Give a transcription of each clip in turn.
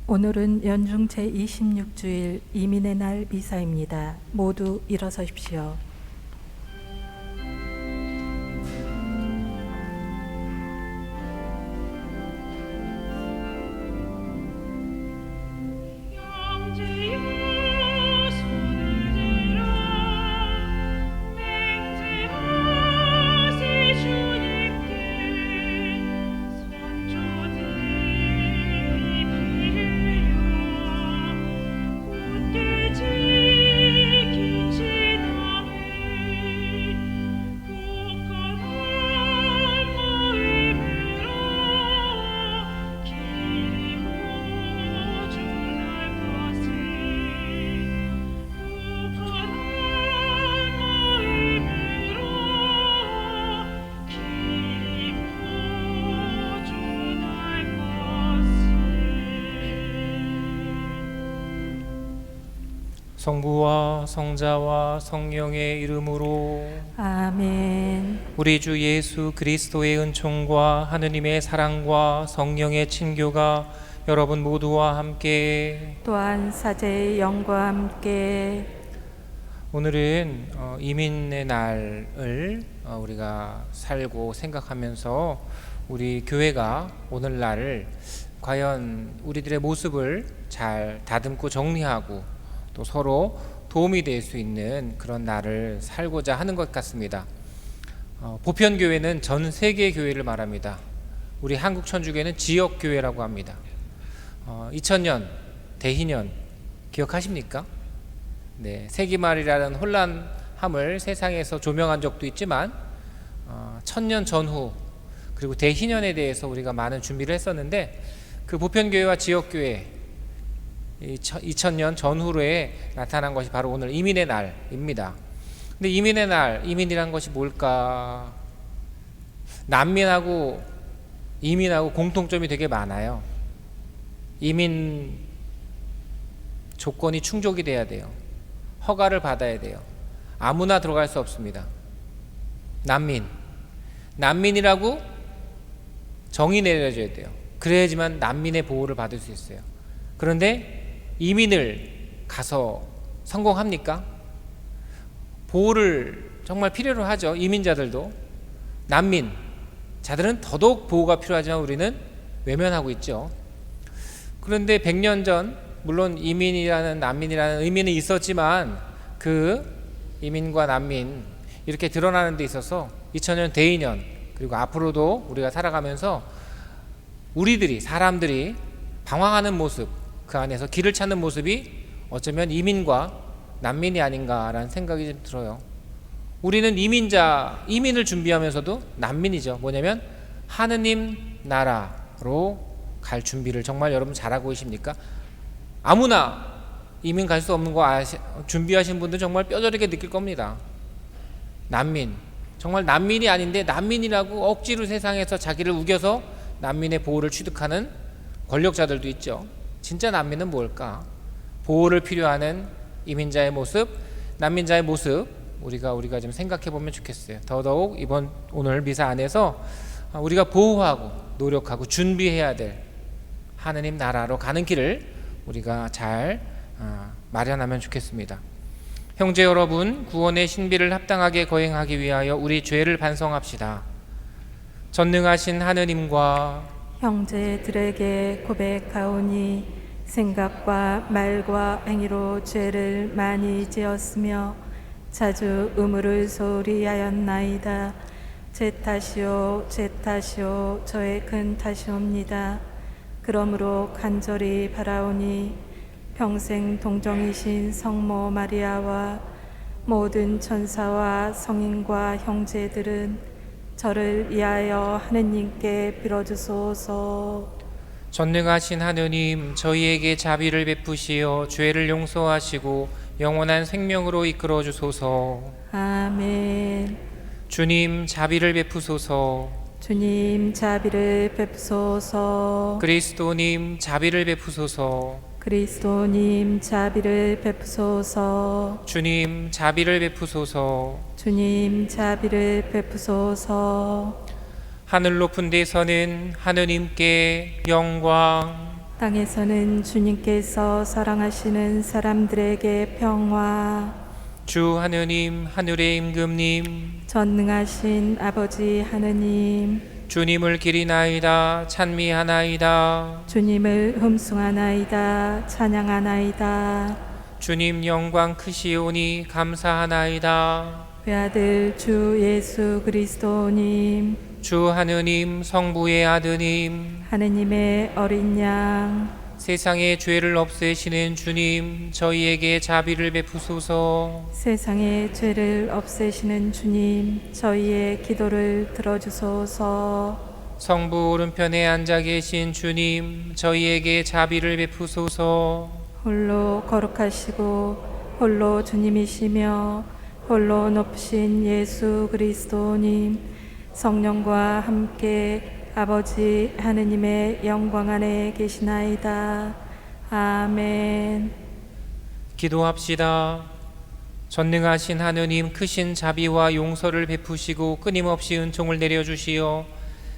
오늘은 연중 제26주일 이민의 날 미사입니다. 모두 일어서십시오. 성부와 성자와 성령의 이름으로 아멘. 우리 주 예수 그리스도의 은총과 하느님의 사랑과 성령의 친교가 여러분 모두와 함께 또한 사제의 영과 함께 오늘은 이민의 날을 우리가 살고 생각하면서 우리 교회가 오늘날을 과연 우리들의 모습을 잘 다듬고 정리하고 또 서로 도움이 될 수 있는 그런 날을 살고자 하는 것 같습니다. 보편교회는 전 세계 교회를 말합니다. 우리 한국 천주교회는 지역교회라고 합니다. 2000년 대희년 기억하십니까? 네, 세기말이라는 혼란함을 세상에서 조명한 적도 있지만 1000년 전후 그리고 대희년에 대해서 우리가 많은 준비를 했었는데 그 보편교회와 지역교회 2000년 전후로에 나타난 것이 바로 오늘 이민의 날입니다. 근데 이민의 날, 이민이란 것이 뭘까? 난민하고 이민하고 공통점이 되게 많아요. 이민 조건이 충족이 돼야 돼요. 허가를 받아야 돼요. 아무나 들어갈 수 없습니다. 난민이라고 정의 내려져야 돼요. 그래야지만 난민의 보호를 받을 수 있어요. 그런데 이민을 가서 성공합니까? 보호를 정말 필요로 하죠. 이민자들도. 난민자들은 더더욱 보호가 필요하지만 우리는 외면하고 있죠. 그런데 100년 전 물론 이민이라는 난민이라는 의미는 있었지만 그 이민과 난민 이렇게 드러나는 데 있어서 2000년 대희년 그리고 앞으로도 우리가 살아가면서 사람들이 방황하는 모습 그 안에서 길을 찾는 모습이 어쩌면 이민과 난민이 아닌가라는 생각이 좀 들어요. 우리는 이민을 준비하면서도 난민이죠. 뭐냐면 하느님 나라로 갈 준비를 정말 여러분 잘하고 계십니까? 아무나 이민 갈 수 없는 거 준비하신 분들 정말 뼈저리게 느낄 겁니다. 정말 난민이 아닌데 난민이라고 억지로 세상에서 자기를 우겨서 난민의 보호를 취득하는 권력자들도 있죠. 진짜 난민은 뭘까? 보호를 필요하는 이민자의 모습, 난민자의 모습 우리가 좀 생각해 보면 좋겠어요. 더더욱 오늘 미사 안에서 우리가 보호하고 노력하고 준비해야 될 하느님 나라로 가는 길을 우리가 잘 마련하면 좋겠습니다. 형제 여러분, 구원의 신비를 합당하게 거행하기 위하여 우리 죄를 반성합시다. 전능하신 하느님과 형제들에게 고백하오니 생각과 말과 행위로 죄를 많이 지었으며 자주 의무를 소홀히 하였나이다. 제 탓이요 저의 큰 탓이옵니다. 그러므로 간절히 바라오니 평생 동정이신 성모 마리아와 모든 천사와 성인과 형제들은 저를 위하여 하느님께 빌어주소서. 전능하신 하느님, 저희에게 자비를 베푸시어 죄를 용서하시고 영원한 생명으로 이끌어 주소서. 아멘. 주님, 자비를 베푸소서. 주님, 자비를 베푸소서. 그리스도님, 자비를 베푸소서. 그리스도님, 자비를 베푸소서. 주님, 자비를 베푸소서. 주님, 자비를 베푸소서. 하늘 높은 데서는 하느님께 영광, 땅에서는 주님께서 사랑하시는 사람들에게 평화, 주 하느님, 하늘의 임금님, 전능하신 아버지 하느님, 주님을 기리나이다, 찬미하나이다. 주님을 흠숭하나이다, 찬양하나이다. 주님 영광 크시오니 감사하나이다. 외아들 주 예수 그리스도님, 주 하느님, 성부의 아드님, 하느님의 어린 양, 세상의 죄를 없애시는 주님, 저희에게 자비를 베푸소서. 세상의 죄를 없애시는 주님, 저희의 기도를 들어주소서. 성부 오른편에 앉아 계신 주님, 저희에게 자비를 베푸소서. 홀로 거룩하시고 홀로 주님이시며 홀로 높으신 예수 그리스도님, 성령과 함께 아버지 하느님의 영광 안에 계시나이다. 아멘. 기도합시다. 전능하신 하느님, 크신 자비와 용서를 베푸시고 끊임없이 은총을 내려주시어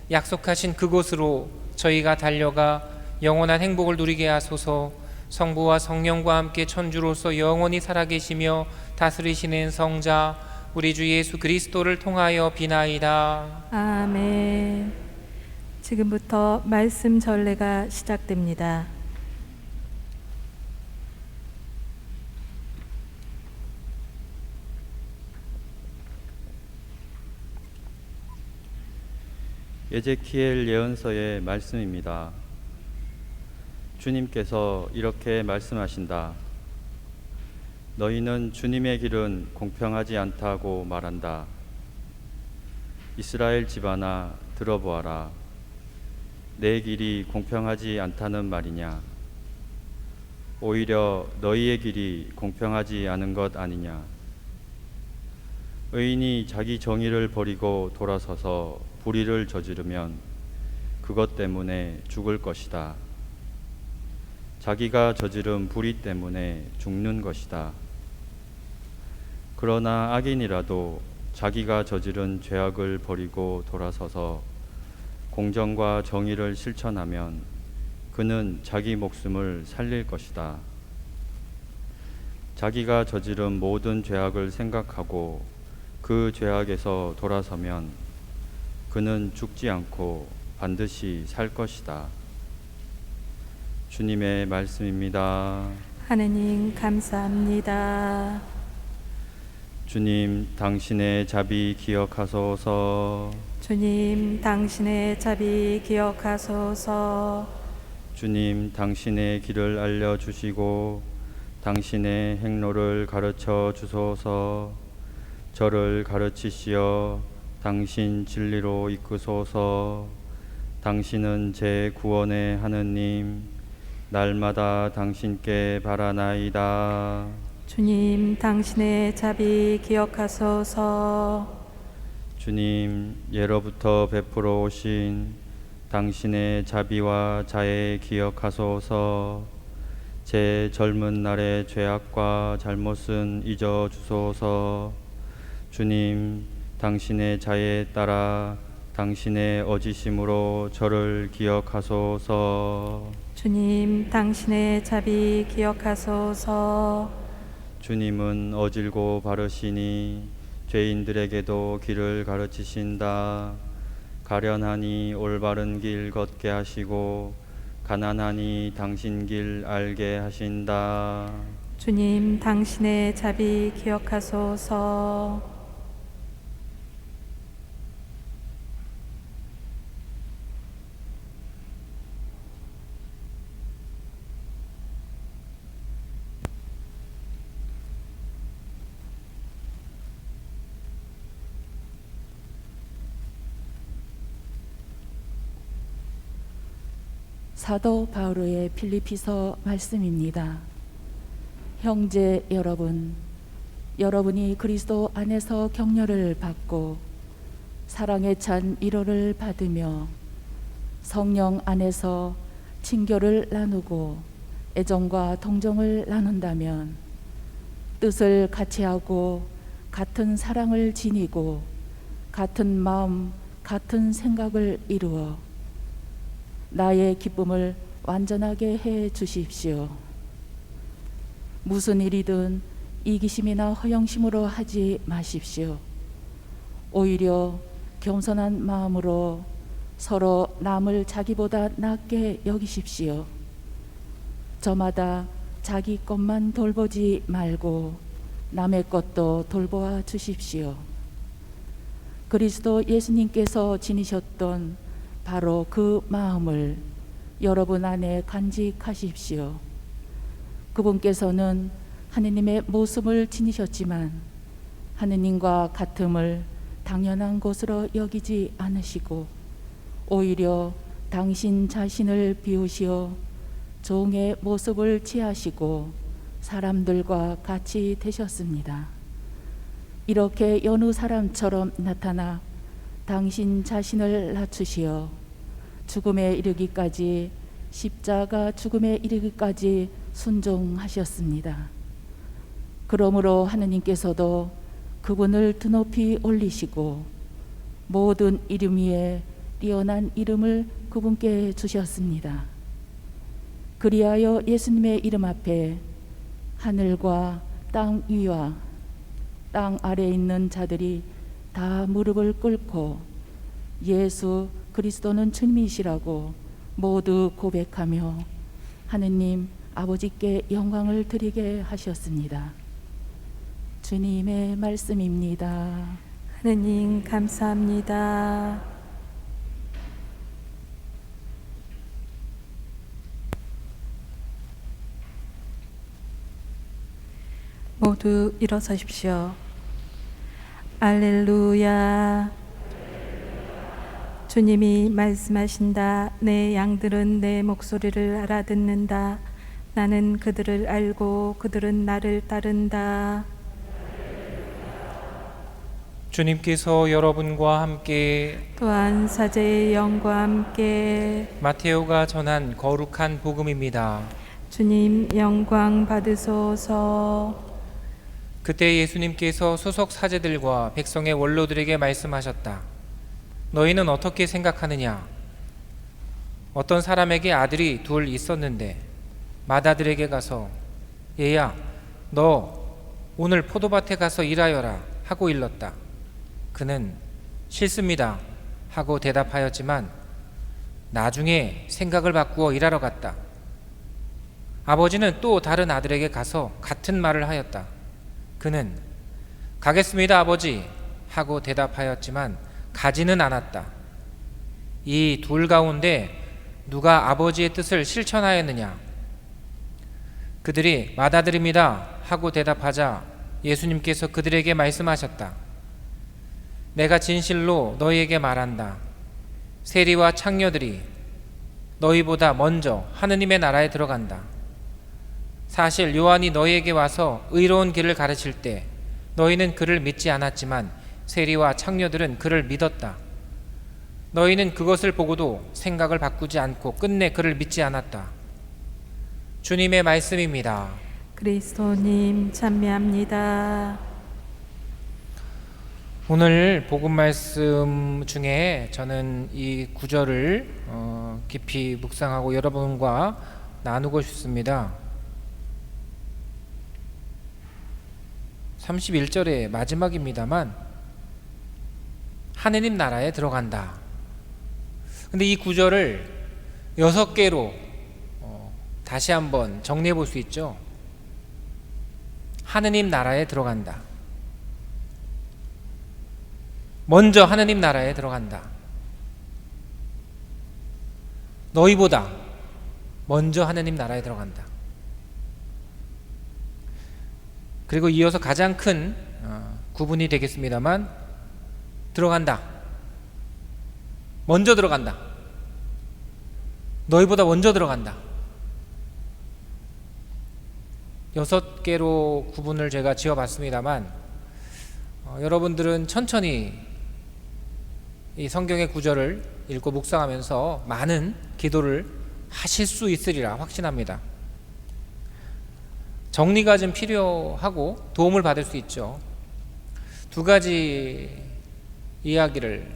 약속하신 그곳으로 저희가 달려가 영원한 행복을 누리게 하소서. 성부와 성령과 함께 천주로서 영원히 살아계시며 다스리시는 성자 우리 주 예수 그리스도를 통하여 비나이다. 아멘. 지금부터 말씀 전례가 시작됩니다. 에제키엘 예언서의 말씀입니다. 주님께서 이렇게 말씀하신다. 너희는 주님의 길은 공평하지 않다고 말한다. 이스라엘 집안아, 들어보아라. 내 길이 공평하지 않다는 말이냐? 오히려 너희의 길이 공평하지 않은 것 아니냐? 의인이 자기 정의를 버리고 돌아서서 불의를 저지르면 그것 때문에 죽을 것이다. 자기가 저지른 불의 때문에 죽는 것이다. 그러나 악인이라도 자기가 저지른 죄악을 버리고 돌아서서 공정과 정의를 실천하면 그는 자기 목숨을 살릴 것이다. 자기가 저지른 모든 죄악을 생각하고 그 죄악에서 돌아서면 그는 죽지 않고 반드시 살 것이다. 주님의 말씀입니다. 하느님 감사합니다. 주님, 당신의 자비 기억하소서. 주님, 당신의 자비 기억하소서. 주님, 당신의 길을 알려주시고 당신의 행로를 가르쳐 주소서. 저를 가르치시어 당신 진리로 이끄소서. 당신은 제 구원의 하느님, 날마다 당신께 바라나이다. 주님, 당신의 자비 기억하소서. 주님, 예로부터 베풀어 오신 당신의 자비와 자애 기억하소서. 제 젊은 날의 죄악과 잘못은 잊어 주소서. 주님, 당신의 자애에 따라 당신의 어지심으로 저를 기억하소서. 주님, 당신의 자비 기억하소서. 주님은 어질고 바르시니 죄인들에게도 길을 가르치신다. 가련하니 올바른 길 걷게 하시고 가난하니 당신 길 알게 하신다. 주님, 당신의 자비 기억하소서. 사도 바오로의 필리피서 말씀입니다. 형제 여러분, 여러분이 그리스도 안에서 격려를 받고 사랑에 찬 위로를 받으며 성령 안에서 친교를 나누고 애정과 동정을 나눈다면 뜻을 같이 하고 같은 사랑을 지니고 같은 마음, 같은 생각을 이루어 나의 기쁨을 완전하게 해 주십시오. 무슨 일이든 이기심이나 허영심으로 하지 마십시오. 오히려 겸손한 마음으로 서로 남을 자기보다 낮게 여기십시오. 저마다 자기 것만 돌보지 말고 남의 것도 돌보아 주십시오. 그리스도 예수님께서 지니셨던 바로 그 마음을 여러분 안에 간직하십시오. 그분께서는 하느님의 모습을 지니셨지만 하느님과 같음을 당연한 것으로 여기지 않으시고 오히려 당신 자신을 비우시어 종의 모습을 취하시고 사람들과 같이 되셨습니다. 이렇게 여느 사람처럼 나타나 당신 자신을 낮추시어 죽음에 이르기까지 십자가 죽음에 이르기까지 순종하셨습니다. 그러므로 하느님께서도 그분을 드높이 올리시고 모든 이름 위에 뛰어난 이름을 그분께 주셨습니다. 그리하여 예수님의 이름 앞에 하늘과 땅 위와 땅 아래에 있는 자들이 다 무릎을 꿇고 예수 그리스도는 주님이시라고 모두 고백하며 하느님 아버지께 영광을 드리게 하셨습니다. 주님의 말씀입니다. 하느님 감사합니다. 모두 일어서십시오. 알렐루야. 주님이 말씀하신다. 내 양들은 내 목소리를 알아듣는다. 나는 그들을 알고 그들은 나를 따른다. 주님께서 여러분과 함께 또한 사제의 영과 함께 마테오가 전한 거룩한 복음입니다. 주님 영광 받으소서. 그때 예수님께서 소속 사제들과 백성의 원로들에게 말씀하셨다. 너희는 어떻게 생각하느냐? 어떤 사람에게 아들이 둘 있었는데 맏아들에게 가서 얘야 너 오늘 포도밭에 가서 일하여라 하고 일렀다. 그는 싫습니다 하고 대답하였지만 나중에 생각을 바꾸어 일하러 갔다. 아버지는 또 다른 아들에게 가서 같은 말을 하였다. 그는 가겠습니다 아버지 하고 대답하였지만 가지는 않았다. 이 둘 가운데 누가 아버지의 뜻을 실천하였느냐? 그들이 맏아들입니다 하고 대답하자 예수님께서 그들에게 말씀하셨다. 내가 진실로 너희에게 말한다. 세리와 창녀들이 너희보다 먼저 하느님의 나라에 들어간다. 사실 요한이 너희에게 와서 의로운 길을 가르칠 때 너희는 그를 믿지 않았지만 세리와 창녀들은 그를 믿었다. 너희는 그것을 보고도 생각을 바꾸지 않고 끝내 그를 믿지 않았다. 주님의 말씀입니다. 그리스도님 찬미합니다. 오늘 복음 말씀 중에 저는 이 구절을 깊이 묵상하고 여러분과 나누고 싶습니다. 31절의 마지막입니다만 하느님 나라에 들어간다. 근데 이 구절을 6개로 다시 한번 정리해 볼 수 있죠. 하느님 나라에 들어간다. 먼저 하느님 나라에 들어간다. 너희보다 먼저 하느님 나라에 들어간다. 그리고 이어서 가장 큰 구분이 되겠습니다만 들어간다. 먼저 들어간다. 너희보다 먼저 들어간다. 6개로 구분을 제가 지어봤습니다만 여러분들은 천천히 이 성경의 구절을 읽고 묵상하면서 많은 기도를 하실 수 있으리라 확신합니다. 정리가 좀 필요하고 도움을 받을 수 있죠. 2가지 이야기를,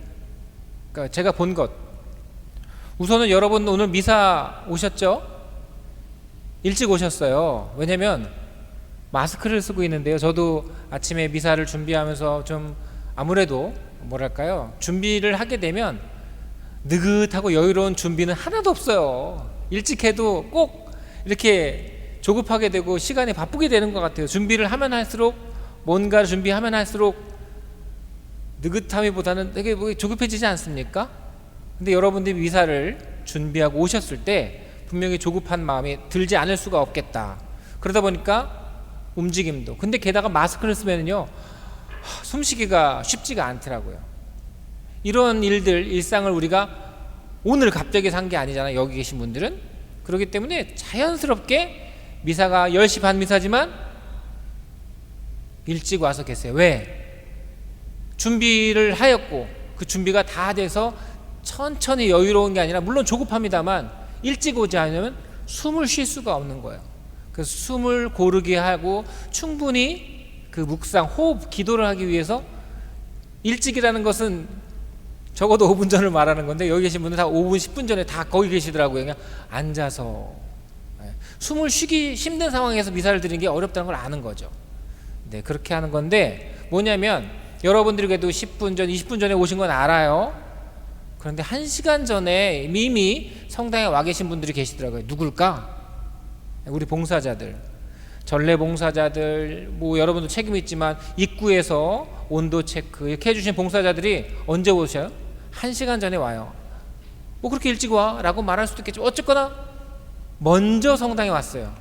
그러니까 제가 본 것, 우선은 여러분 오늘 미사 오셨죠? 일찍 오셨어요. 왜냐면 마스크를 쓰고 있는데요. 저도 아침에 미사를 준비하면서 좀 아무래도 뭐랄까요, 준비를 하게 되면 느긋하고 여유로운 준비는 하나도 없어요. 일찍 해도 꼭 이렇게 조급하게 되고 시간이 바쁘게 되는 것 같아요. 준비를 하면 할수록, 뭔가를 준비하면 할수록 느긋함이보다는 되게 조급해지지 않습니까? 근데 여러분들이 미사를 준비하고 오셨을 때 분명히 조급한 마음이 들지 않을 수가 없겠다. 그러다 보니까 움직임도, 근데 게다가 마스크를 쓰면요 숨쉬기가 쉽지가 않더라고요. 이런 일들, 일상을 우리가 오늘 갑자기 산 게 아니잖아요, 여기 계신 분들은. 그렇기 때문에 자연스럽게 미사가 10시 반 미사지만 일찍 와서 계세요. 왜? 준비를 하였고 그 준비가 다 돼서 천천히 여유로운 게 아니라, 물론 조급합니다만 일찍 오지 않으면 숨을 쉴 수가 없는 거예요. 그래서 숨을 고르게 하고 충분히 그 묵상, 호흡, 기도를 하기 위해서, 일찍이라는 것은 적어도 5분 전을 말하는 건데 여기 계신 분들 다 5분, 10분 전에 다 거기 계시더라고요. 그냥 앉아서 숨을 쉬기 힘든 상황에서 미사를 드리는 게 어렵다는 걸 아는 거죠. 네, 그렇게 하는 건데 뭐냐면, 여러분들이 그래도 10분 전, 20분 전에 오신 건 알아요. 그런데 1시간 전에 이미 성당에 와 계신 분들이 계시더라고요. 누굴까? 우리 봉사자들, 전례 봉사자들, 뭐 여러분도 책임이 있지만 입구에서 온도 체크 이렇게 해주신 봉사자들이 언제 오셔요? 1시간 전에 와요. 뭐 그렇게 일찍 와? 라고 말할 수도 있겠죠. 어쨌거나 먼저 성당에 왔어요.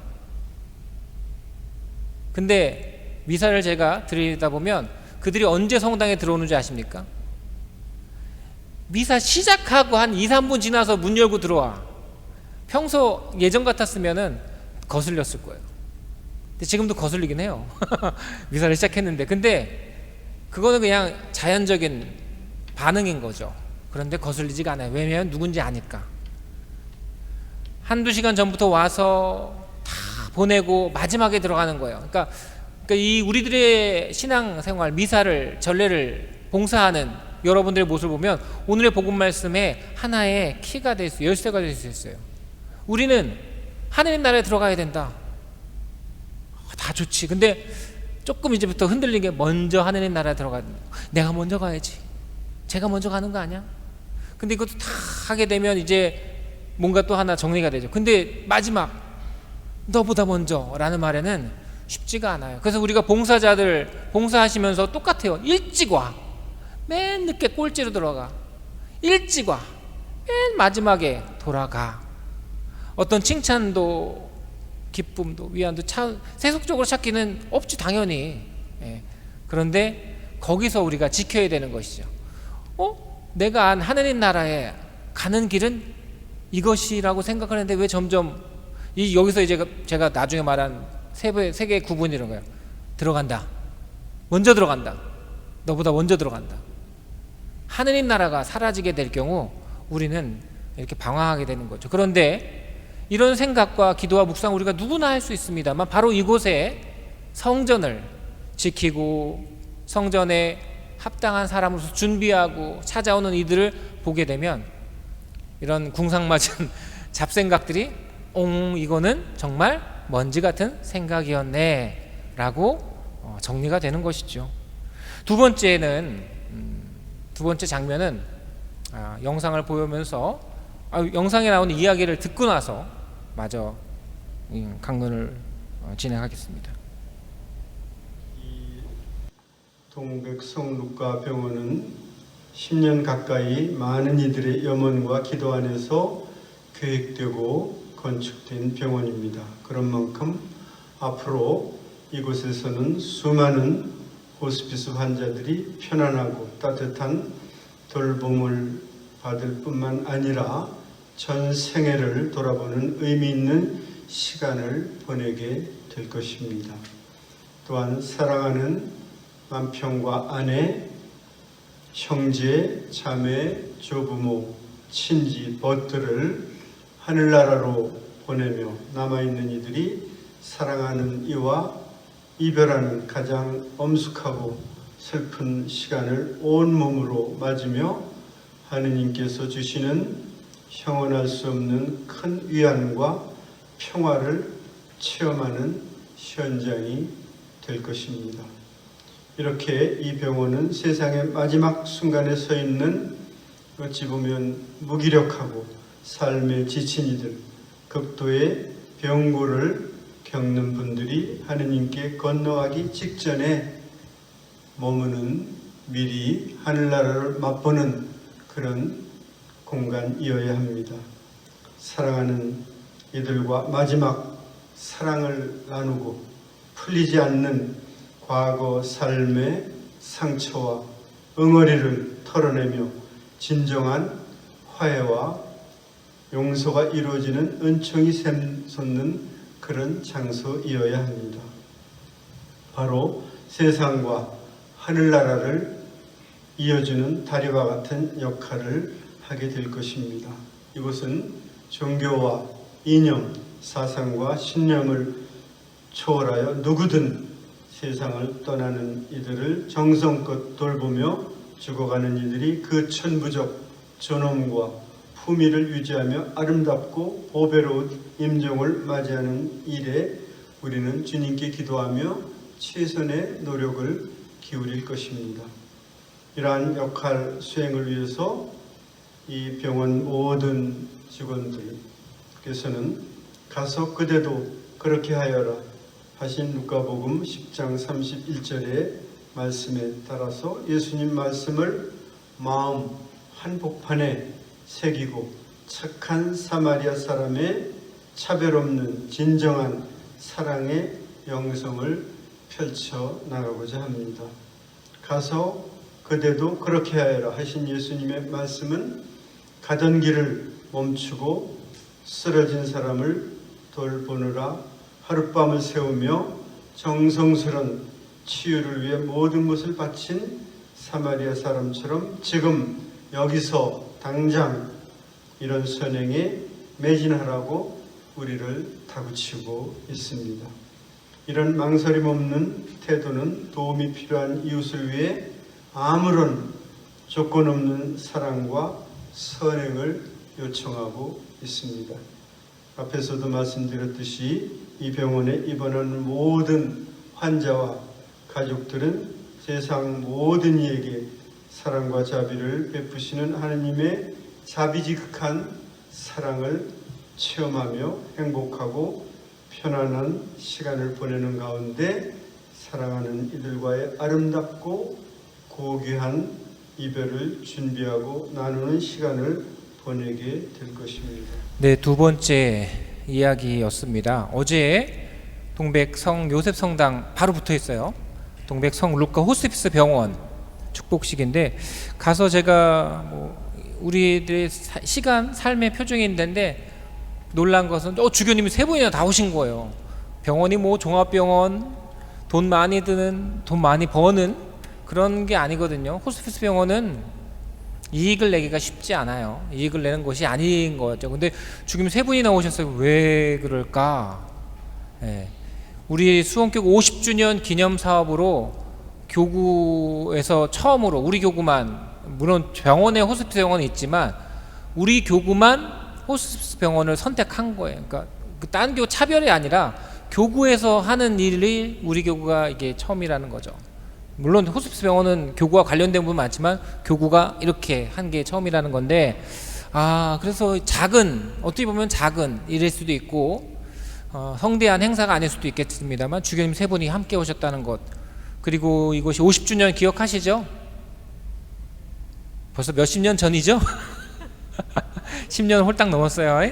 근데 미사를 제가 드리다 보면 그들이 언제 성당에 들어오는지 아십니까? 미사 시작하고 한 2, 3분 지나서 문 열고 들어와. 평소 예전 같았으면은 거슬렸을 거예요. 근데 지금도 거슬리긴 해요. 미사를 시작했는데. 근데 그거는 그냥 자연적인 반응인 거죠. 그런데 거슬리지가 않아요. 왜냐면 누군지 아니까. 한두 시간 전부터 와서 다 보내고 마지막에 들어가는 거예요. 그러니까 이 우리들의 신앙생활, 미사를, 전례를 봉사하는 여러분들의 모습을 보면 오늘의 복음 말씀에 하나의 키가 될 수, 열쇠가 될 수 있어요. 우리는 하느님 나라에 들어가야 된다. 다 좋지. 근데 조금 이제부터 흔들리는 게, 먼저 하느님 나라에 들어가야 된다. 내가 먼저 가야지. 제가 먼저 가는 거 아니야? 근데 이것도 다 하게 되면 이제 뭔가 또 하나 정리가 되죠. 근데 마지막, 너보다 먼저 라는 말에는 쉽지가 않아요. 그래서 우리가 봉사자들 봉사하시면서 똑같아요. 일찍 와. 맨 늦게 꼴찌로 들어가. 일찍 와. 맨 마지막에 돌아가. 어떤 칭찬도, 기쁨도, 위안도 세속적으로 찾기는 없지, 당연히. 그런데 거기서 우리가 지켜야 되는 것이죠. 내가 안 하느님 나라에 가는 길은 이것이라고 생각하는데 왜 점점 여기서 이제 제가 나중에 말한 세 개의 구분이 이런 거예요. 들어간다. 먼저 들어간다. 너보다 먼저 들어간다. 하느님 나라가 사라지게 될 경우 우리는 이렇게 방황하게 되는 거죠. 그런데 이런 생각과 기도와 묵상 우리가 누구나 할 수 있습니다만, 바로 이곳에 성전을 지키고 성전에 합당한 사람으로서 준비하고 찾아오는 이들을 보게 되면 이런 궁상맞은 잡생각들이 이거는 정말 먼지 같은 생각이었네 라고 정리가 되는 것이죠. 두 번째 장면은 영상을 보면서 영상에 나오는 이야기를 듣고 나서 마저 강론을 진행하겠습니다. 동백 성루가 병원은 10년 가까이 많은 이들의 염원과 기도 안에서 계획되고 건축된 병원입니다. 그런 만큼 앞으로 이곳에서는 수많은 호스피스 환자들이 편안하고 따뜻한 돌봄을 받을 뿐만 아니라 전 생애를 돌아보는 의미 있는 시간을 보내게 될 것입니다. 또한 사랑하는 남편과 아내, 형제, 자매, 조부모, 친지, 벗들을 하늘나라로 보내며 남아있는 이들이 사랑하는 이와 이별하는 가장 엄숙하고 슬픈 시간을 온몸으로 맞으며 하느님께서 주시는 형언할 수 없는 큰 위안과 평화를 체험하는 현장이 될 것입니다. 이렇게 이 병원은 세상의 마지막 순간에 서 있는 어찌 보면 무기력하고 삶에 지친 이들, 극도의 병고를 겪는 분들이 하느님께 건너가기 직전에 머무는 미리 하늘나라를 맛보는 그런 공간이어야 합니다. 사랑하는 이들과 마지막 사랑을 나누고 풀리지 않는 과거 삶의 상처와 응어리를 털어내며 진정한 화해와 용서가 이루어지는 은총이 샘솟는 그런 장소이어야 합니다. 바로 세상과 하늘나라를 이어주는 다리와 같은 역할을 하게 될 것입니다. 이곳은 종교와 이념, 사상과 신념을 초월하여 누구든 세상을 떠나는 이들을 정성껏 돌보며 죽어가는 이들이 그 천부적 존엄과 품위를 유지하며 아름답고 보배로운 임종을 맞이하는 일에 우리는 주님께 기도하며 최선의 노력을 기울일 것입니다. 이러한 역할 수행을 위해서 이 병원 모든 직원들께서는 가서 그대도 그렇게 하여라 하신 누가복음 10장 31절의 말씀에 따라서 예수님 말씀을 마음 한복판에 새기고 착한 사마리아 사람의 차별 없는 진정한 사랑의 영성을 펼쳐 나가고자 합니다. 가서 그대도 그렇게 하여라 하신 예수님의 말씀은 가던 길을 멈추고 쓰러진 사람을 돌보느라 하룻밤을 세우며 정성스런 치유를 위해 모든 것을 바친 사마리아 사람처럼 지금 여기서 당장 이런 선행에 매진하라고 우리를 다그치고 있습니다. 이런 망설임 없는 태도는 도움이 필요한 이웃을 위해 아무런 조건 없는 사랑과 선행을 요청하고 있습니다. 앞에서도 말씀드렸듯이 이 병원에 입원하는 모든 환자와 가족들은 세상 모든 이에게 사랑과 자비를 베푸시는 하느님의 자비지극한 사랑을 체험하며 행복하고 편안한 시간을 보내는 가운데 사랑하는 이들과의 아름답고 고귀한 이별을 준비하고 나누는 시간을 보내게 될 것입니다. 네, 두 번째 이야기였습니다. 어제 동백성 요셉성당 바로 붙어 있어요. 동백성 루카 호스피스 병원 축복식인데 가서 제가 우리들의 시간 삶의 표정이 있는데 놀란 것은 주교님이 세 분이나 다 오신 거예요. 병원이 종합병원 돈 많이 드는 돈 많이 버는 그런 게 아니거든요. 호스피스 병원은 이익을 내기가 쉽지 않아요. 이익을 내는 것이 아닌 거죠. 근데 주교님 세 분이나 오셨어요. 왜 그럴까? 네. 우리 수원교구 50주년 기념 사업으로 교구에서 처음으로 우리 교구만, 물론 병원에 호스피스 병원이 있지만 우리 교구만 호스피스 병원을 선택한 거예요. 그러니까 딴 교구 차별이 아니라 교구에서 하는 일이 우리 교구가 이게 처음이라는 거죠. 물론 호스피스 병원은 교구와 관련된 부분 많지만 교구가 이렇게 한 게 처음이라는 건데, 그래서 어떻게 보면 작은 일일 수도 있고 성대한 행사가 아닐 수도 있겠습니다만 주교님 세 분이 함께 오셨다는 것, 그리고 이것이 50주년 기억하시죠? 벌써 몇십 년 전이죠? 10년 홀딱 넘었어요.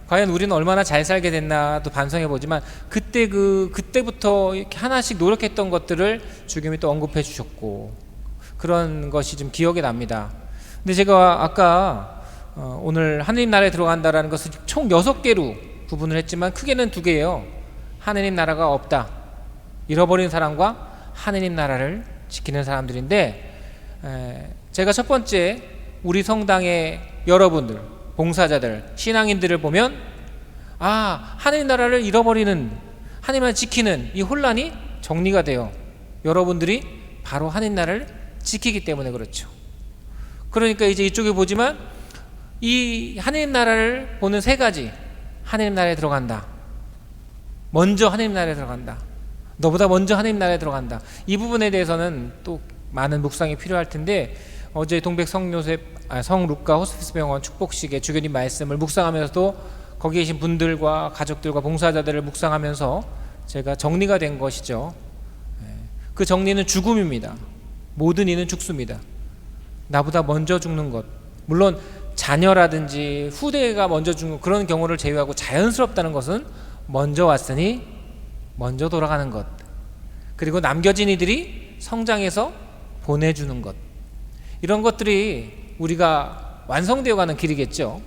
과연 우리는 얼마나 잘 살게 됐나 또 반성해 보지만 그때부터 이렇게 하나씩 노력했던 것들을 주교님이 또 언급해 주셨고 그런 것이 좀 기억에 납니다. 근데 제가 아까 오늘 하느님 나라에 들어간다라는 것을 총 6개로 구분을 했지만 크게는 2개예요. 하느님 나라가 없다, 잃어버린 사람과 하느님 나라를 지키는 사람들인데, 제가 첫 번째 우리 성당의 여러분들, 봉사자들, 신앙인들을 보면 하느님 나라를 잃어버리는, 하느님을 지키는 이 혼란이 정리가 돼요. 여러분들이 바로 하느님 나라를 지키기 때문에 그렇죠. 그러니까 이제 이쪽에 보지만 이 하느님 나라를 보는 세 가지. 하느님 나라에 들어간다. 먼저 하느님 나라에 들어간다. 너보다 먼저 하느님 나라에 들어간다. 이 부분에 대해서는 또 많은 묵상이 필요할 텐데, 어제 동백 성 루카 호스피스 병원 축복식의 주교님 말씀을 묵상하면서도 거기 계신 분들과 가족들과 봉사자들을 묵상하면서 제가 정리가 된 것이죠. 그 정리는 죽음입니다. 모든 이는 죽습니다. 나보다 먼저 죽는 것, 물론 자녀라든지 후대가 먼저 죽는 그런 경우를 제외하고 자연스럽다는 것은 먼저 왔으니 먼저 돌아가는 것, 그리고 남겨진 이들이 성장해서 보내주는 것, 이런 것들이 우리가 완성되어 가는 길이겠죠.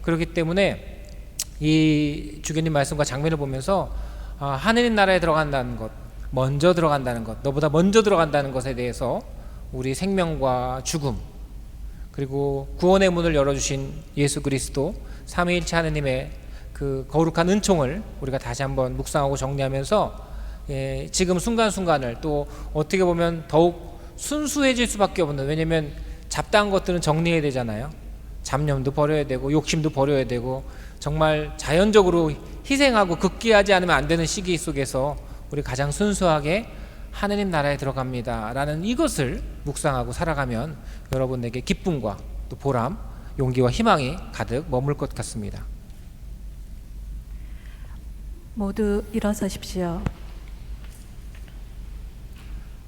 그렇기 때문에 이 주교님 말씀과 장면을 보면서 하느님 나라에 들어간다는 것, 먼저 들어간다는 것, 너보다 먼저 들어간다는 것에 대해서 우리 생명과 죽음, 그리고 구원의 문을 열어주신 예수 그리스도 삼위일체 하느님의 그 거룩한 은총을 우리가 다시 한번 묵상하고 정리하면서 지금 순간순간을 또 어떻게 보면 더욱 순수해질 수밖에 없는, 왜냐면 잡다한 것들은 정리해야 되잖아요. 잡념도 버려야 되고 욕심도 버려야 되고 정말 자연적으로 희생하고 극기하지 않으면 안 되는 시기 속에서 우리 가장 순수하게 하느님 나라에 들어갑니다 라는 이것을 묵상하고 살아가면 여러분에게 기쁨과 또 보람, 용기와 희망이 가득 머물 것 같습니다. 모두 일어서십시오.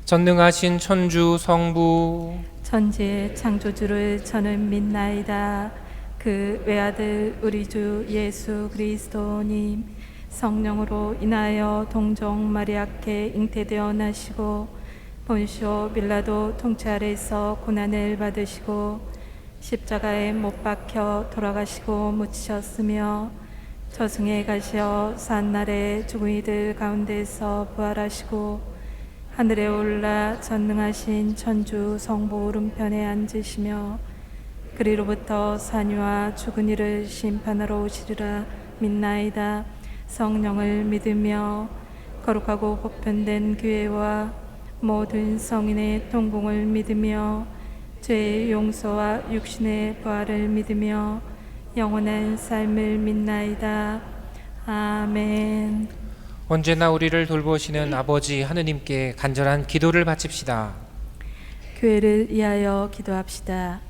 전능하신 천주 성부 천지의 창조주를 저는 믿나이다. 그 외아들 우리 주 예수 그리스도님 성령으로 인하여 동정 마리아께 잉태되어 나시고 본시오 빌라도 통치 아래서 고난을 받으시고 십자가에 못 박혀 돌아가시고 묻히셨으며 저승에 가시어 산날에 죽은 이들 가운데서 부활하시고 하늘에 올라 전능하신 천주 성부 오른편에 앉으시며 그리로부터 산유와 죽은 이를 심판하러 오시리라 믿나이다. 성령을 믿으며 거룩하고 보편된 교회와 모든 성인의 동공을 믿으며 죄의 용서와 육신의 부활을 믿으며 영원한 삶을 믿나이다. 아멘. 언제나 우리를 돌보시는 아버지 하느님께 간절한 기도를 바칩시다. 교회를 위하여 기도합시다.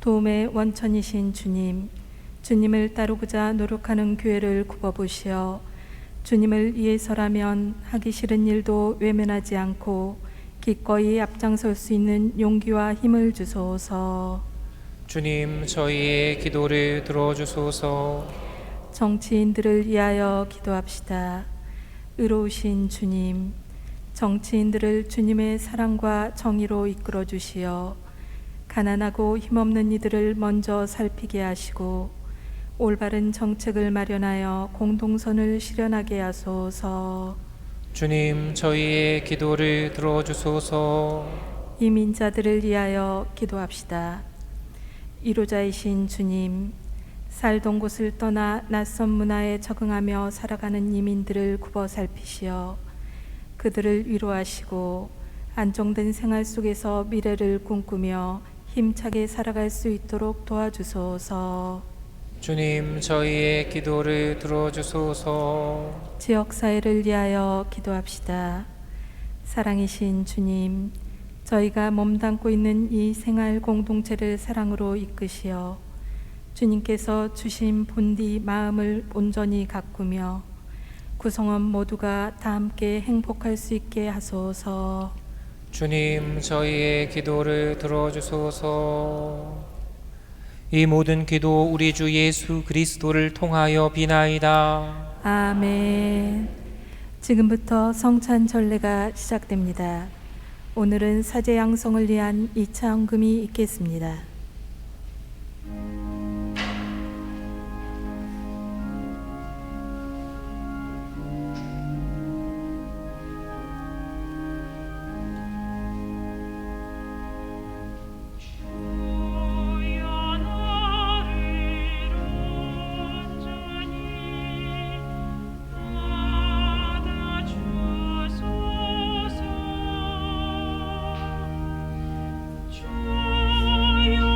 도움의 원천이신 주님, 주님을 따르고자 노력하는 교회를 굽어보시어 주님을 위해서라면 하기 싫은 일도 외면하지 않고 기꺼이 앞장설 수 있는 용기와 힘을 주소서. 주님, 저희의 기도를 들어주소서. 정치인들을 위하여 기도합시다. 의로우신 주님, 정치인들을 주님의 사랑과 정의로 이끌어 주시어 가난하고 힘없는 이들을 먼저 살피게 하시고 올바른 정책을 마련하여 공동선을 실현하게 하소서. 주님, 저희의 기도를 들어주소서. 이민자들을 위하여 기도합시다. 이로자이신 주님, 살던 곳을 떠나 낯선 문화에 적응하며 살아가는 이민들을 굽어 살피시어 그들을 위로하시고 안정된 생활 속에서 미래를 꿈꾸며 힘차게 살아갈 수 있도록 도와주소서. 주님, 저희의 기도를 들어주소서. 지역사회를 위하여 기도합시다. 사랑이신 주님, 저희가 몸담고 있는 이 생활 공동체를 사랑으로 이끄시어 주님께서 주신 본디 마음을 온전히 가꾸며 구성원 모두가 다 함께 행복할 수 있게 하소서. 주님, 저희의 기도를 들어주소서. 이 모든 기도 우리 주 예수 그리스도를 통하여 비나이다. 아멘. 지금부터 성찬 전례가 시작됩니다. 오늘은 사제 양성을 위한 2차 헌금이 있겠습니다. 주여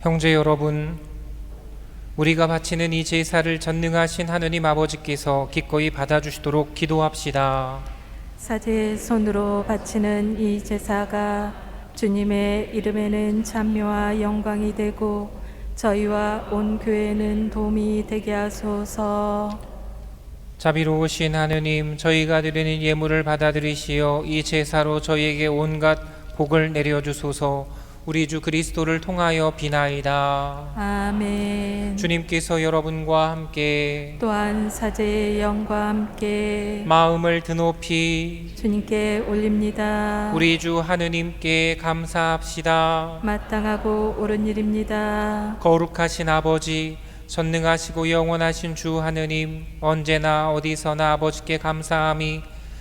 형제 여러분, 우리가 바치는 이 제사를 전능하신 하느님 아버지께서 기꺼이 받아주시도록 기도합시다. 사제의 손으로 바치는 이 제사가 주님의 이름에는 찬미와 영광이 되고 저희와 온 교회는 도움이 되게 하소서. 자비로우신 하느님, 저희가 드리는 예물을 받아들이시어 이 제사로 저희에게 온갖 복을 내려주소서. 우리 주 그리스도를 통하여 비나이다. 아멘. 주님께서 여러분과 함께 또한 사제의 영과 함께 마음을 드높이 주님께 올립니다. 우리 주 하느님께 감사합시다. 마땅하고 옳은 일입니다. 거룩하신 아버지, 전능하시고 영원하신 주 하느님, 언제나 어디서나 아버지께 감사함이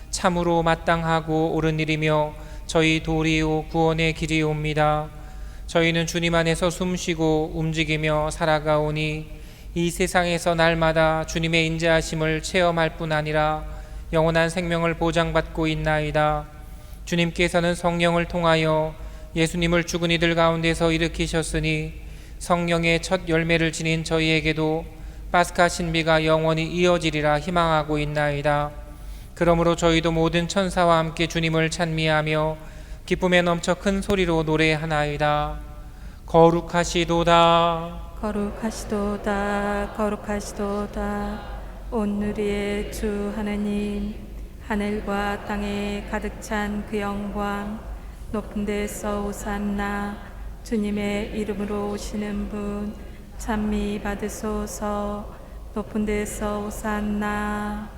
참으로 마땅하고 옳은 일이며 저희 도리요 구원의 길이옵니다. 저희는 주님 안에서 숨쉬고 움직이며 살아가오니 이 세상에서 날마다 주님의 인자하심을 체험할 뿐 아니라 영원한 생명을 보장받고 있나이다. 주님께서는 성령을 통하여 예수님을 죽은 이들 가운데서 일으키셨으니 성령의 첫 열매를 지닌 저희에게도 파스카 신비가 영원히 이어지리라 희망하고 있나이다. 그러므로 저희도 모든 천사와 함께 주님을 찬미하며 기쁨에 넘쳐 큰 소리로 노래하나이다. 거룩하시도다. 거룩하시도다. 거룩하시도다. 온누리의 주 하느님, 하늘과 땅에 가득 찬 그 영광, 높은 데서 오산나. 주님의 이름으로 오시는 분 찬미 받으소서. 높은 데서 오산나.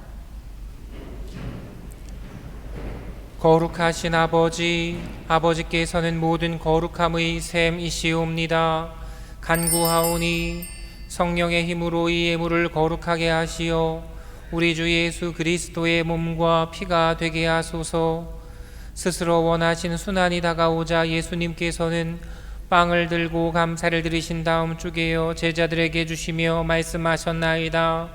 거룩하신 아버지, 아버지께서는 모든 거룩함의 샘이시옵니다. 간구하오니 성령의 힘으로 이 예물을 거룩하게 하시어 우리 주 예수 그리스도의 몸과 피가 되게 하소서. 스스로 원하신 순환이 다가오자 예수님께서는 빵을 들고 감사를 드리신 다음 쪼개어 제자들에게 주시며 말씀하셨나이다.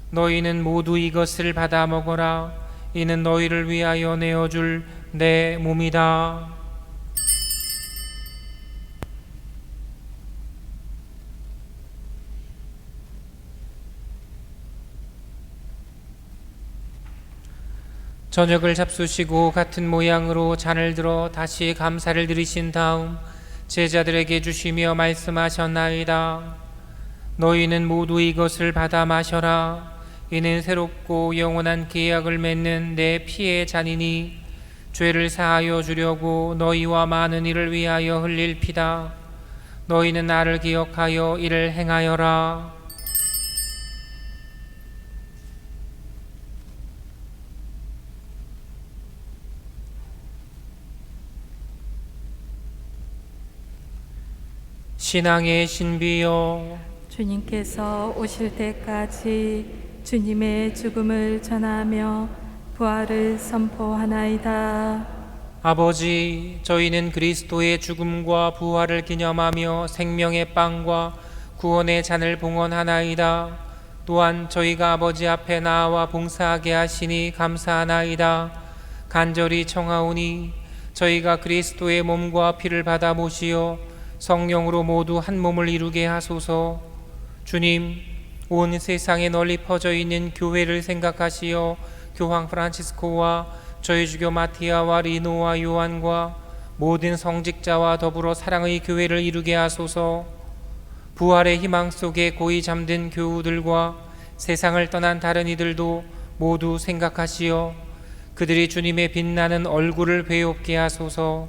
너희는 모두 이것을 받아 먹어라. 이는 너희를 위하여 내어줄 내 몸이다. 저녁을 잡수시고 같은 모양으로 잔을 들어 다시 감사를 드리신 다음 제자들에게 주시며 말씀하셨나이다. 너희는 모두 이것을 받아 마셔라. 이는 새롭고 영원한 계약을 맺는 내 피의 잔이니 죄를 사하여 주려고 너희와 많은 이를 위하여 흘릴 피다. 너희는 나를 기억하여 이를 행하여라. 신앙의 신비여, 주님께서 오실 때까지 주님의 죽음을 전하며 부활을 선포하나이다. 아버지, 저희는 그리스도의 죽음과 부활을 기념하며 생명의 빵과 구원의 잔을 봉헌하나이다. 또한 저희가 아버지 앞에 나와 봉사하게 하시니 감사하나이다. 간절히 청하오니 저희가 그리스도의 몸과 피를 받아 모시어 성령으로 모두 한 몸을 이루게 하소서. 주님, 온 세상에 널리 퍼져 있는 교회를 생각하시어 교황 프란치스코와 저희 주교 마티아와 리노와 요한과 모든 성직자와 더불어 사랑의 교회를 이루게 하소서. 부활의 희망 속에 고이 잠든 교우들과 세상을 떠난 다른 이들도 모두 생각하시어 그들이 주님의 빛나는 얼굴을 배웁게 하소서.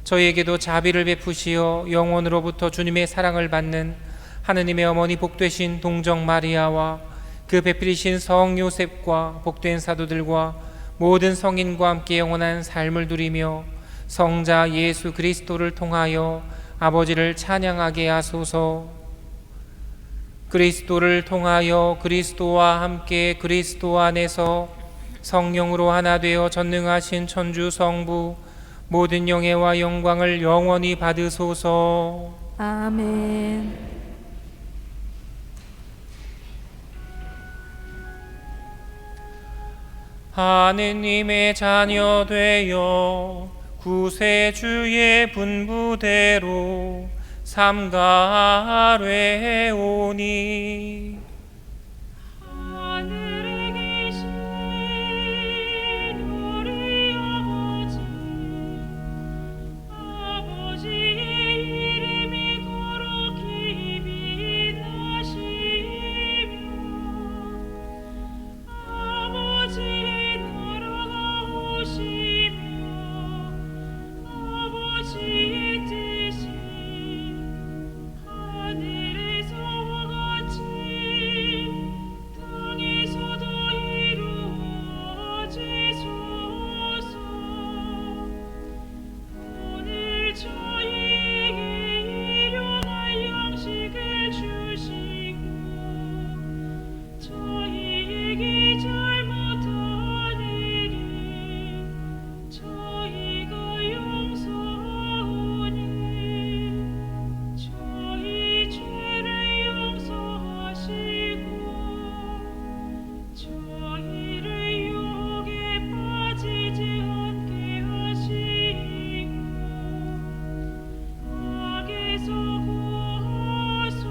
저희에게도 자비를 베푸시어 영원으로부터 주님의 사랑을 받는 하느님의 어머니 복되신 동정 마리아와 그 배필이신 성 요셉과 복된 사도들과 모든 성인과 함께 영원한 삶을 누리며 성자 예수 그리스도를 통하여 아버지를 찬양하게 하소서. 그리스도를 통하여 그리스도와 함께 그리스도 안에서 성령으로 하나 되어 전능하신 천주 성부 모든 영예와 영광을 영원히 받으소서. 아멘. 하느님의 자녀 되어 구세주의 분부대로 삼가뢰오니 하늘에 계신 우리 아버지의 이름이 거룩히 빛나시며 아버지의 나라가 오시며 아버지의 뜻이 하늘에서와 같이 땅에서도 이루어지소서. 오늘 저희에게 일용할 양식을 주시고 저희에게 잘못한 일은 저희가 용서하오니 저희 죄를 용서하시고 저희를 유혹에 빠지지 않게 하시고 악에서 구하소서.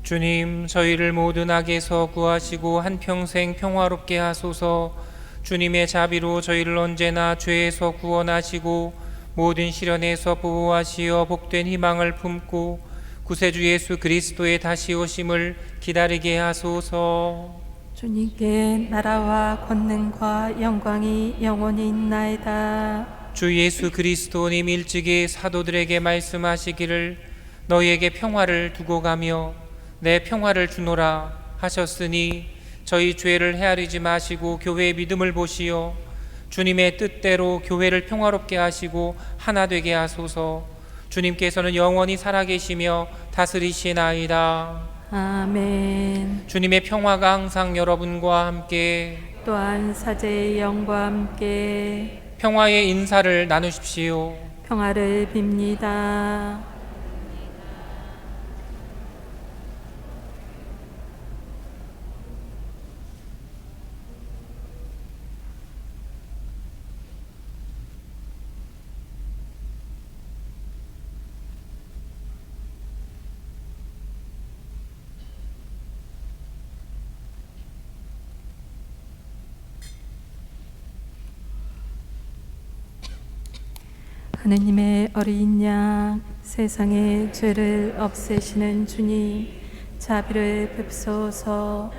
주님, 저희를 모든 악에서 구하시고 한평생 평화롭게 하소서. 주님의 자비로 저희를 언제나 죄에서 구원하시고 모든 시련에서 보호하시어 복된 희망을 품고 구세주 예수 그리스도의 다시 오심을 기다리게 하소서. 주님께 나라와 권능과 영광이 영원히 있나이다. 주 예수 그리스도님 일찍이 사도들에게 말씀하시기를 너희에게 평화를 두고 가며 내 평화를 주노라 하셨으니 저희 죄를 헤아리지 마시고 교회의 믿음을 보시어 주님의 뜻대로 교회를 평화롭게 하시고 하나 되게 하소서. 주님께서는 영원히 살아계시며 다스리시나이다. 아멘. 주님의 평화가 항상 여러분과 함께 또한 사제의 영과 함께 평화의 인사를 나누십시오. 평화를 빕니다. 하느님의 어린 양, 세상의 죄를 없애시는 주님, 자비를 베푸소서.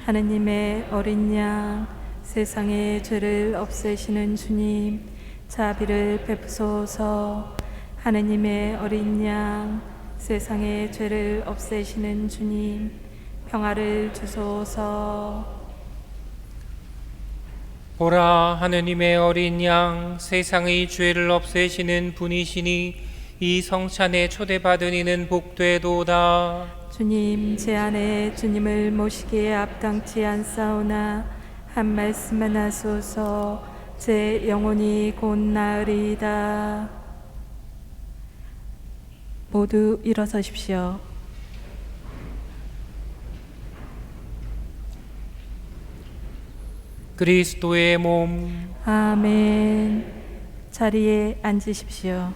하느님의 어린 양, 세상의 죄를 없애시는 주님, 자비를 베푸소서. 하느님의 어린 양, 세상의 죄를 없애시는 주님, 평화를 주소서. 보라, 하느님의 어린 양, 세상의 죄를 없애시는 분이시니 이 성찬에 초대받은 이는 복되도다. 주님, 제 안에 주님을 모시기에 앞당치 않사오나 한 말씀만 하소서. 제 영혼이 곧 나으리이다. 모두 일어서십시오. 그리스도의 몸. 아멘. 자리에 앉으십시오.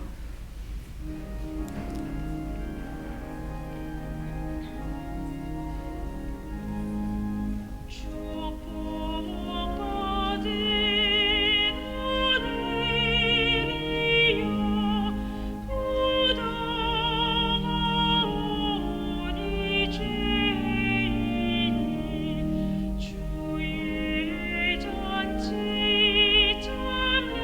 주의 잔치 참례하니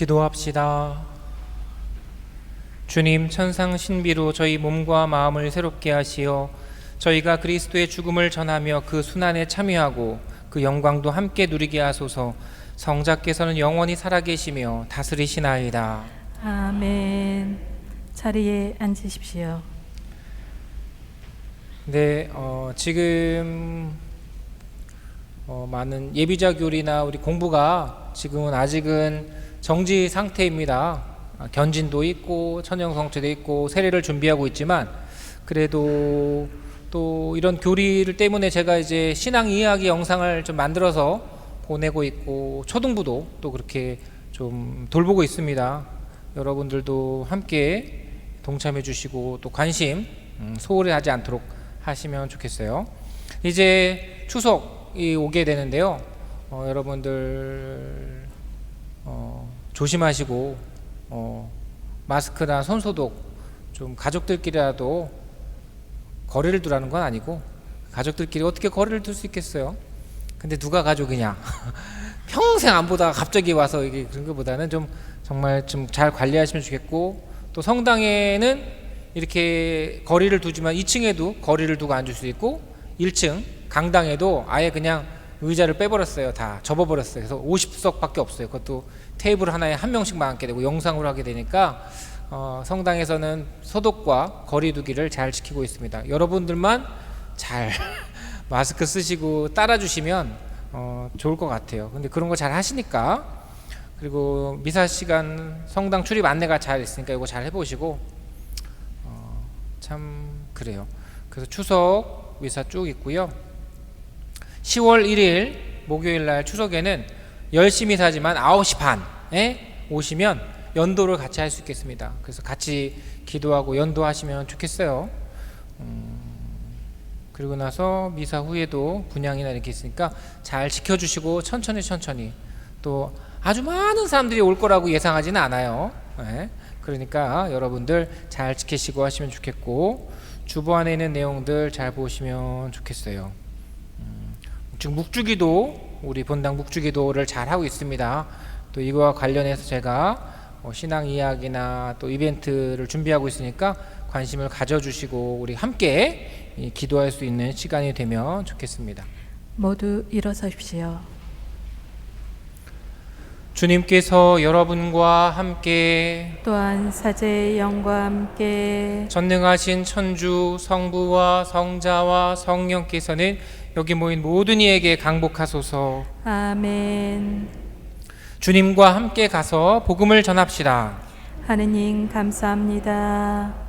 기도합시다. 주님, 천상 신비로 저희 몸과 마음을 새롭게 하시어 저희가 그리스도의 죽음을 전하며 그 순환에 참여하고 그 영광도 함께 누리게 하소서. 성자께서는 영원히 살아계시며 다스리시나이다. 아멘. 자리에 앉으십시오. 네, 지금 많은 예비자 교리나 우리 공부가 지금은 아직은 정지 상태입니다. 견진도 있고 천연성체도 있고 세례를 준비하고 있지만, 그래도 또 이런 교리를 때문에 제가 이제 신앙 이야기 영상을 좀 만들어서 보내고 있고, 초등부도 또 그렇게 좀 돌보고 있습니다. 여러분들도 함께 동참해 주시고 또 관심 소홀히 하지 않도록 하시면 좋겠어요. 이제 추석이 오게 되는데요. 여러분들 조심하시고 마스크나 손소독 좀 가족들끼리라도 거리를 두라는 건 아니고, 가족들끼리 어떻게 거리를 둘 수 있겠어요? 근데 누가 가족이냐? 평생 안 보다가 갑자기 와서 이게 그런 것보다는 좀 정말 좀 잘 관리하시면 좋겠고, 또 성당에는 이렇게 거리를 두지만 2층에도 거리를 두고 앉을 수 있고, 1층 강당에도 아예 그냥 의자를 빼버렸어요. 다 접어버렸어요. 그래서 50석밖에 없어요. 그것도 테이블 하나에 한 명씩만 앉게 되고 영상으로 하게 되니까 성당에서는 소독과 거리 두기를 잘 지키고 있습니다. 여러분들만 잘 마스크 쓰시고 따라주시면 좋을 것 같아요. 근데 그런 거 잘 하시니까, 그리고 미사 시간 성당 출입 안내가 잘 있으니까 이거 잘 해보시고, 참 그래요. 그래서 추석 미사 쭉 있고요. 10월 1일 목요일 날 추석에는 10시 미사지만 9시 반에 오시면 연도를 같이 할 수 있겠습니다. 그래서 같이 기도하고 연도하시면 좋겠어요. 그리고 나서 미사 후에도 분향이나 이렇게 있으니까 잘 지켜주시고 천천히 또 아주 많은 사람들이 올 거라고 예상하지는 않아요. 네. 그러니까 여러분들 잘 지키시고 하시면 좋겠고, 주보 안에 있는 내용들 잘 보시면 좋겠어요. 지금 묵주기도, 우리 본당 묵주기도를 잘 하고 있습니다. 또 이거와 관련해서 제가 신앙 이야기나 또 이벤트를 준비하고 있으니까 관심을 가져주시고 우리 함께 기도할 수 있는 시간이 되면 좋겠습니다. 모두 일어서십시오. 주님께서 여러분과 함께 또한 사제의 영과 함께 전능하신 천주 성부와 성자와 성령께서는 여기 모인 모든 이에게 강복하소서. 아멘. 주님과 함께 가서 복음을 전합시다. 하느님 감사합니다.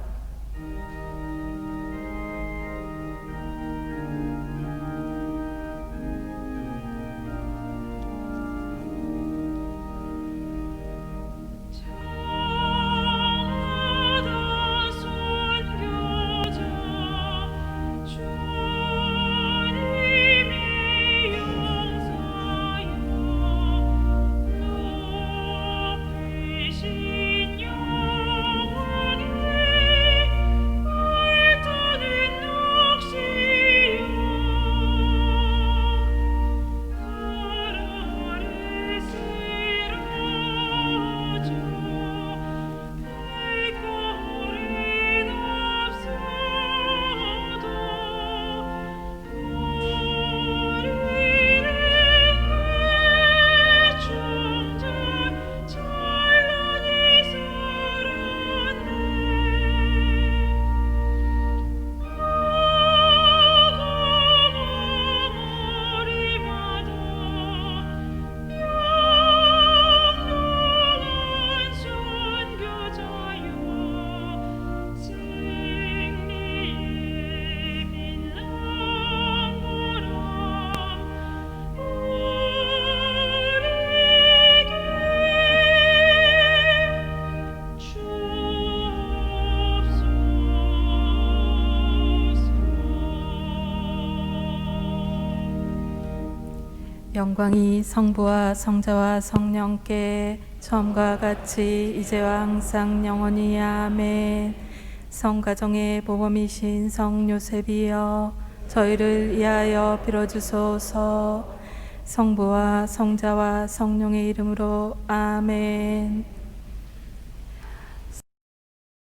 영광이 성부와 성자와 성령께 처음과 같이 이제와 항상 영원히 아멘. 성가정의 보범이신 성 요셉이여 저희를 위하여 빌어주소서. 성부와 성자와 성령의 이름으로 아멘.